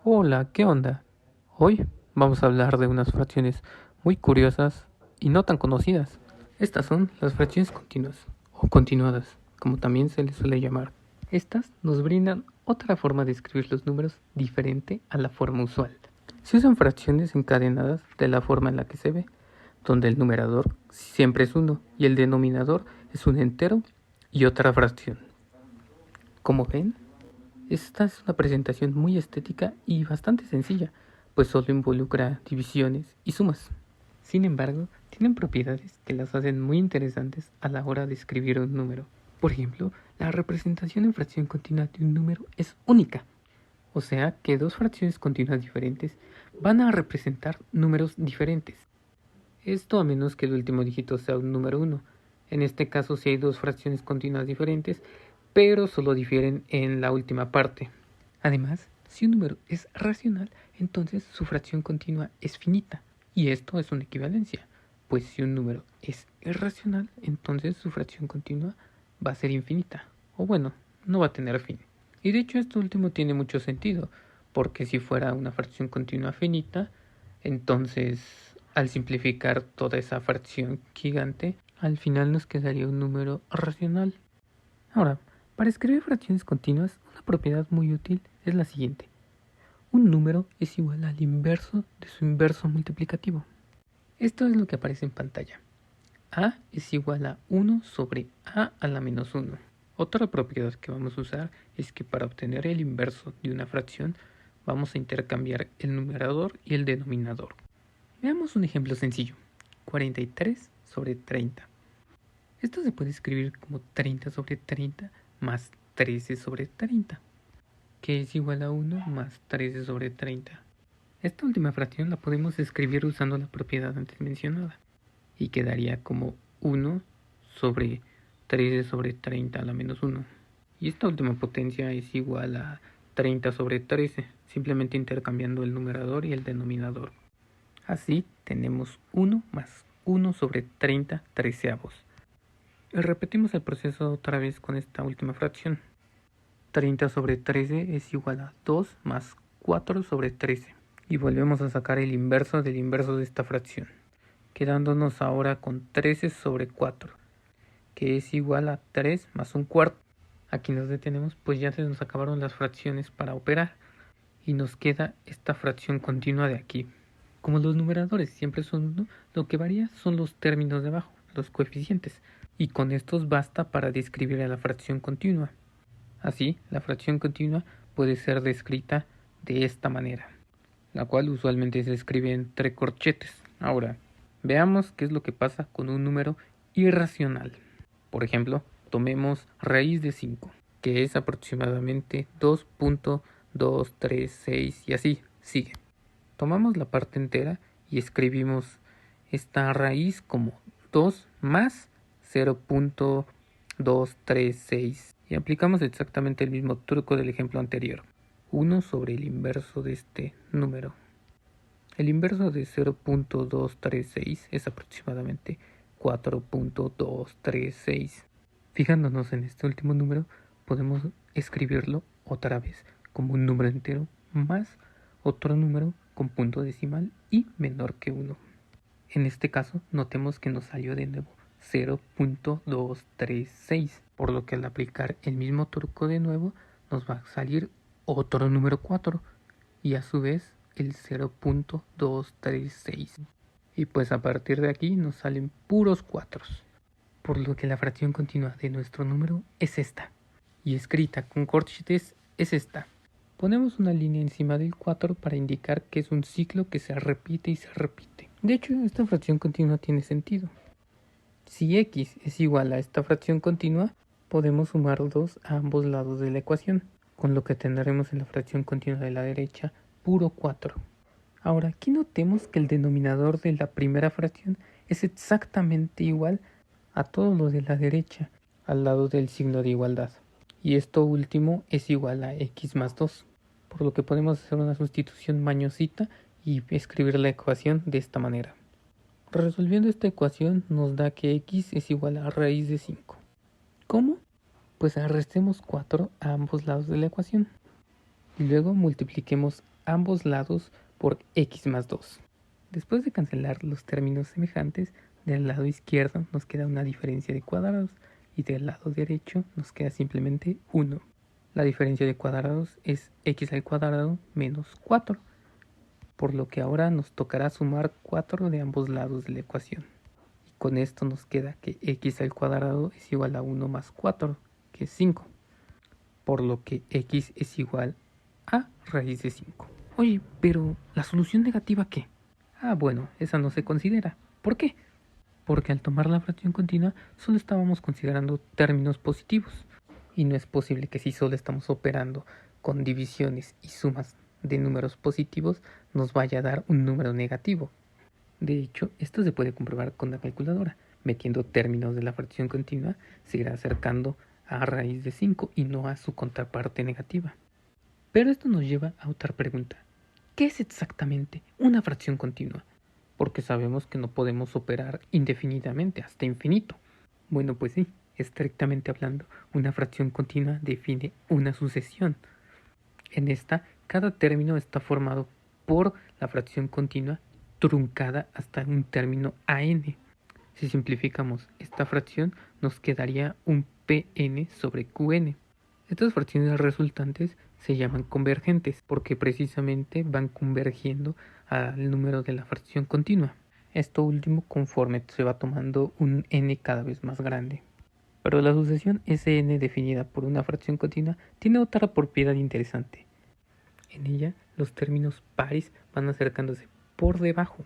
Hola, ¿qué onda? Hoy vamos a hablar de unas fracciones muy curiosas y no tan conocidas. Estas son las fracciones continuas o continuadas, como también se les suele llamar. Estas nos brindan otra forma de escribir los números diferente a la forma usual. Se usan fracciones encadenadas de la forma en la que se ve, donde el numerador siempre es 1 y el denominador es un entero y otra fracción. Como ven, esta es una presentación muy estética y bastante sencilla, pues solo involucra divisiones y sumas. Sin embargo, tienen propiedades que las hacen muy interesantes a la hora de escribir un número. Por ejemplo, la representación en fracción continua de un número es única, o sea que dos fracciones continuas diferentes van a representar números diferentes. Esto a menos que el último dígito sea un número 1. En este caso sí hay dos fracciones continuas diferentes, pero solo difieren en la última parte. Además, si un número es racional, entonces su fracción continua es finita. Y esto es una equivalencia, pues si un número es irracional, entonces su fracción continua va a ser infinita. O bueno, no va a tener fin. Y de hecho esto último tiene mucho sentido, porque si fuera una fracción continua finita, entonces al simplificar toda esa fracción gigante, al final nos quedaría un número racional. Ahora, para escribir fracciones continuas, una propiedad muy útil es la siguiente. Un número es igual al inverso de su inverso multiplicativo. Esto es lo que aparece en pantalla. A es igual a 1 sobre A a la menos 1. Otra propiedad que vamos a usar es que para obtener el inverso de una fracción vamos a intercambiar el numerador y el denominador. Veamos un ejemplo sencillo. 43 sobre 30. Esto se puede escribir como 30 sobre 30 más 13 sobre 30, que es igual a 1 más 13 sobre 30. Esta última fracción la podemos escribir usando la propiedad antes mencionada y quedaría como 1 sobre 13 sobre 30 a la menos 1. Y esta última potencia es igual a 30 sobre 13, simplemente intercambiando el numerador y el denominador. Así tenemos 1 más 1 sobre 30 treceavos. Y repetimos el proceso otra vez con esta última fracción. 30 sobre 13 es igual a 2 más 4 sobre 13. Y volvemos a sacar el inverso del inverso de esta fracción, quedándonos ahora con 13 sobre 4, que es igual a 3 más un cuarto. Aquí nos detenemos, pues ya se nos acabaron las fracciones para operar y nos queda esta fracción continua de aquí. Como los numeradores siempre son 1, lo que varía son los términos de abajo, los coeficientes, y con estos basta para describir a la fracción continua. Así, la fracción continua puede ser descrita de esta manera, la cual usualmente se escribe entre corchetes. Ahora, veamos qué es lo que pasa con un número irracional. Por ejemplo, tomemos raíz de 5, que es aproximadamente 2.236 y así sigue. Tomamos la parte entera y escribimos esta raíz como 2 más 0.236 y aplicamos exactamente el mismo truco del ejemplo anterior. 1 sobre el inverso de este número. El inverso de 0.236 es aproximadamente 4.236. Fijándonos en este último número, podemos escribirlo otra vez como un número entero más otro número con punto decimal y menor que 1. En este caso, notemos que nos salió de nuevo 0.236, por lo que al aplicar el mismo truco de nuevo, nos va a salir otro número 4 y a su vez el 0.236. Y pues a partir de aquí nos salen puros 4, por lo que la fracción continua de nuestro número es esta, y escrita con corchetes es esta. Ponemos una línea encima del 4 para indicar que es un ciclo que se repite y se repite. De hecho, esta fracción continua tiene sentido. Si x es igual a esta fracción continua, podemos sumar 2 a ambos lados de la ecuación, con lo que tendremos en la fracción continua de la derecha puro 4. Ahora, aquí notemos que el denominador de la primera fracción es exactamente igual a todo lo de la derecha, al lado del signo de igualdad. Y esto último es igual a x más 2, por lo que podemos hacer una sustitución mañosita y escribir la ecuación de esta manera. Resolviendo esta ecuación nos da que x es igual a raíz de 5. ¿Cómo? Pues arrestemos 4 a ambos lados de la ecuación. y luego multipliquemos ambos lados por x más 2. Después de cancelar los términos semejantes, del lado izquierdo nos queda una diferencia de cuadrados y del lado derecho nos queda simplemente 1. La diferencia de cuadrados es x al cuadrado menos 4, por lo que ahora nos tocará sumar 4 de ambos lados de la ecuación. Y con esto nos queda que x al cuadrado es igual a 1 más 4, que es 5, por lo que x es igual a raíz de 5. Oye, pero ¿la solución negativa qué? Bueno, esa no se considera. ¿Por qué? Porque al tomar la fracción continua solo estábamos considerando términos positivos. Y no es posible que si solo estamos operando con divisiones y sumas de números positivos nos vaya a dar un número negativo. De hecho, esto se puede comprobar con la calculadora. Metiendo términos de la fracción continua se irá acercando a raíz de 5 y no a su contraparte negativa. Pero esto nos lleva a otra pregunta. ¿Qué es exactamente una fracción continua? Porque sabemos que no podemos operar indefinidamente hasta infinito. Bueno, pues sí, estrictamente hablando, una fracción continua define una sucesión. En esta, cada término está formado por la fracción continua truncada hasta un término an. Si simplificamos esta fracción, nos quedaría un Pn sobre Qn. Estas fracciones resultantes se llaman convergentes porque precisamente van convergiendo al número de la fracción continua. Esto último conforme se va tomando un n cada vez más grande. Pero la sucesión Sn definida por una fracción continua tiene otra propiedad interesante. En ella los términos pares van acercándose por debajo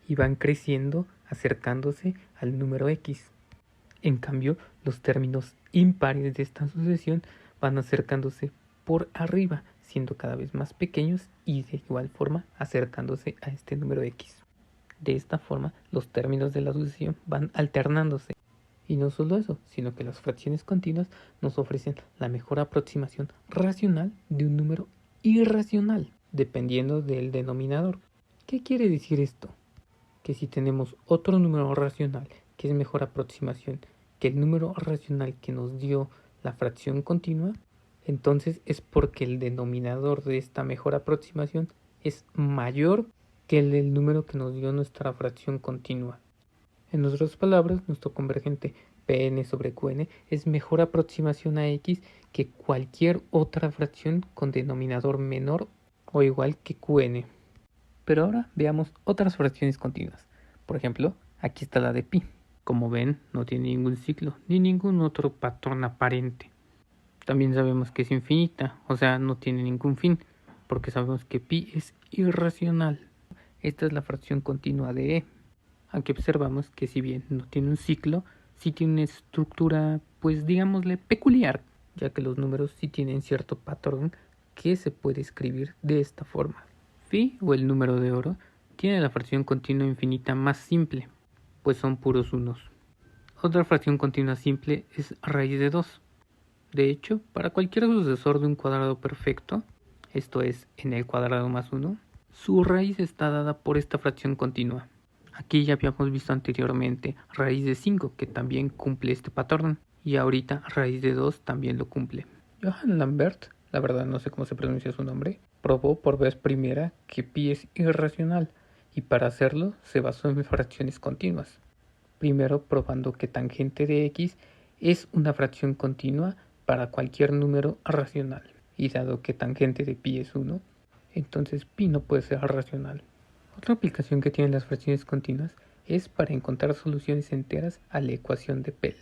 y van creciendo acercándose al número x. En cambio, los términos impares de esta sucesión van acercándose por arriba, siendo cada vez más pequeños y de igual forma acercándose a este número x. De esta forma, los términos de la sucesión van alternándose. Y no solo eso, sino que las fracciones continuas nos ofrecen la mejor aproximación racional de un número irracional, dependiendo del denominador. ¿Qué quiere decir esto? Que si tenemos otro número racional que es mejor aproximación que el número racional que nos dio la fracción continua, entonces es porque el denominador de esta mejor aproximación es mayor que el del número que nos dio nuestra fracción continua. En otras palabras, nuestro convergente Pn sobre Qn es mejor aproximación a x que cualquier otra fracción con denominador menor o igual que Qn. Pero ahora veamos otras fracciones continuas. Por ejemplo, aquí está la de pi. Como ven, no tiene ningún ciclo ni ningún otro patrón aparente. También sabemos que es infinita, o sea, no tiene ningún fin, porque sabemos que pi es irracional. Esta es la fracción continua de e. Aquí observamos que si bien no tiene un ciclo, sí tiene una estructura, pues digámosle, peculiar, ya que los números sí tienen cierto patrón que se puede escribir de esta forma. Phi, o el número de oro, tiene la fracción continua infinita más simple, pues son puros unos. Otra fracción continua simple es raíz de 2. De hecho, para cualquier sucesor de un cuadrado perfecto, esto es n al cuadrado más 1, su raíz está dada por esta fracción continua. Aquí ya habíamos visto anteriormente raíz de 5, que también cumple este patrón, y ahorita raíz de 2 también lo cumple. Johann Lambert, la verdad no sé cómo se pronuncia su nombre, probó por vez primera que pi es irracional, y para hacerlo se basó en fracciones continuas. Primero probando que tangente de x es una fracción continua para cualquier número racional, y dado que tangente de pi es 1, entonces pi no puede ser racional. Otra aplicación que tienen las fracciones continuas es para encontrar soluciones enteras a la ecuación de Pell.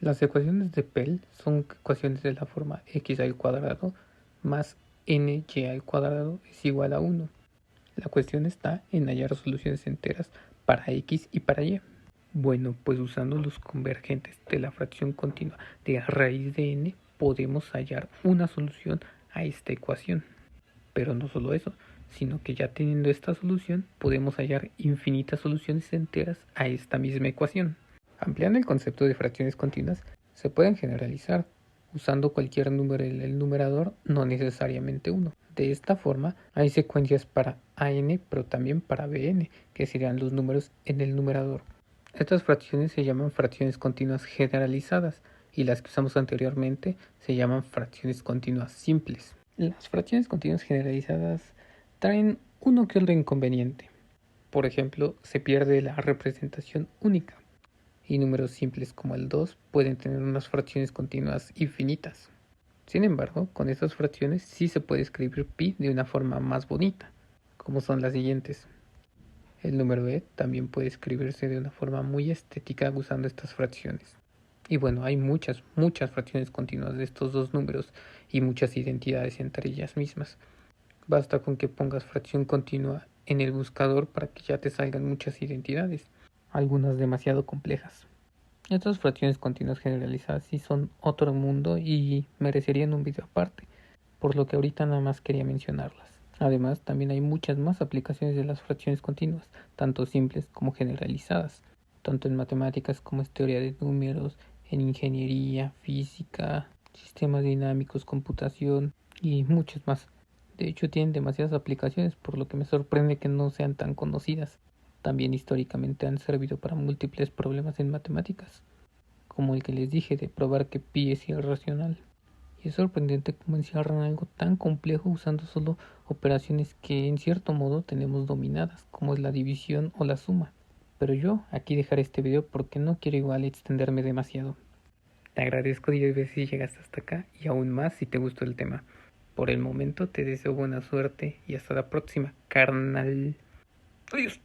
Las ecuaciones de Pell son ecuaciones de la forma x al cuadrado más ny al cuadrado es igual a 1. La cuestión está en hallar soluciones enteras para x y para y. Bueno, pues usando los convergentes de la fracción continua de raíz de n podemos hallar una solución a esta ecuación. Pero no solo eso, sino que ya teniendo esta solución podemos hallar infinitas soluciones enteras a esta misma ecuación. Ampliando el concepto de fracciones continuas, se pueden generalizar usando cualquier número en el numerador, no necesariamente 1. De esta forma, hay secuencias para an, pero también para bn, que serían los números en el numerador. Estas fracciones se llaman fracciones continuas generalizadas y las que usamos anteriormente se llaman fracciones continuas simples. Las fracciones continuas generalizadas traen uno que otro inconveniente. Por ejemplo, se pierde la representación única y números simples como el 2 pueden tener unas fracciones continuas infinitas. Sin embargo, con estas fracciones sí se puede escribir pi de una forma más bonita, como son las siguientes. El número e también puede escribirse de una forma muy estética usando estas fracciones. Y bueno, hay muchas fracciones continuas de estos dos números y muchas identidades entre ellas mismas. Basta con que pongas fracción continua en el buscador para que ya te salgan muchas identidades, algunas demasiado complejas. Estas fracciones continuas generalizadas sí son otro mundo y merecerían un video aparte, por lo que ahorita nada más quería mencionarlas. Además, también hay muchas más aplicaciones de las fracciones continuas, tanto simples como generalizadas, tanto en matemáticas como en teoría de números, en ingeniería, física, sistemas dinámicos, computación y muchas más. De hecho, tienen demasiadas aplicaciones, por lo que me sorprende que no sean tan conocidas. También históricamente han servido para múltiples problemas en matemáticas, como el que les dije de probar que pi es irracional. Y es sorprendente cómo encierran algo tan complejo usando solo operaciones que en cierto modo tenemos dominadas, como es la división o la suma. Pero yo aquí dejaré este video porque no quiero igual extenderme demasiado. Te agradezco 10 veces si llegaste hasta acá y aún más si te gustó el tema. Por el momento te deseo buena suerte y hasta la próxima, carnal. Adiós.